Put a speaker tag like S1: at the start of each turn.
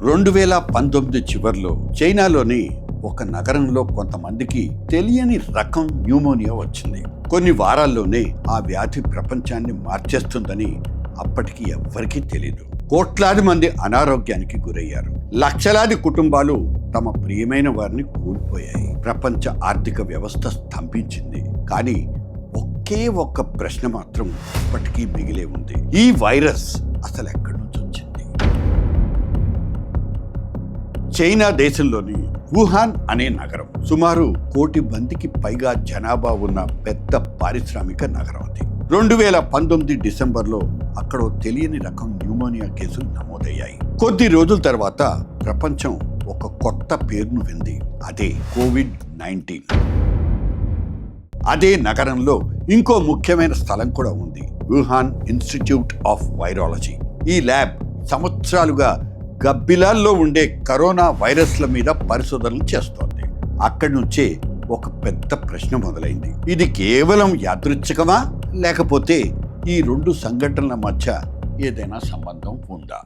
S1: 2019 చివర్లో చైనాలోని ఒక నగరంలో కొంతమందికి తెలియని రకం న్యూమోనియా వచ్చింది. కొన్ని వారాల్లోనే ఆ వ్యాధి ప్రపంచాన్ని మార్చేస్తుందని అప్పటికి ఎవ్వరికీ తెలియదు. కోట్లాది మంది అనారోగ్యానికి గురయ్యారు. లక్షలాది కుటుంబాలు తమ ప్రియమైన వారిని కోల్పోయాయి. ప్రపంచ ఆర్థిక వ్యవస్థ స్తంభించింది. కానీ ఒకే ఒక్క ప్రశ్న మాత్రం ఇప్పటికీ మిగిలే ఉంది. ఈ వైరస్ అసలు ఎక్కడి నుంచి వచ్చింది? చైనా దేశంలోని వుహాన్ అనే నగరం సుమారు 1 కోటి మందికి పైగా జనాభా ఉన్న పెద్ద పారిశ్రామిక నగరం అది. 2019 డిసెంబర్లో అక్కడ తెలియని రకం న్యూమోనియా కేసులు నమోదయ్యాయి. కొద్ది రోజుల తర్వాత ప్రపంచం ఒక కొత్త పేరును వింది. అదే COVID-19. అదే నగరంలో ఇంకో ముఖ్యమైన స్థలం కూడా ఉంది, వుహాన్ ఇన్స్టిట్యూట్ ఆఫ్ వైరాలజీ. ఈ ల్యాబ్ సంవత్సరాలుగా గబ్బిలాల్లో ఉండే కరోనా వైరస్ల మీద పరిశోధనలు చేస్తోంది. అక్కడి నుంచే ఒక పెద్ద ప్రశ్న మొదలైంది. ఇది కేవలం యాదృచ్ఛికమా, లేకపోతే ఈ 2 సంఘటనల మధ్య ఏదైనా సంబంధం ఉందా?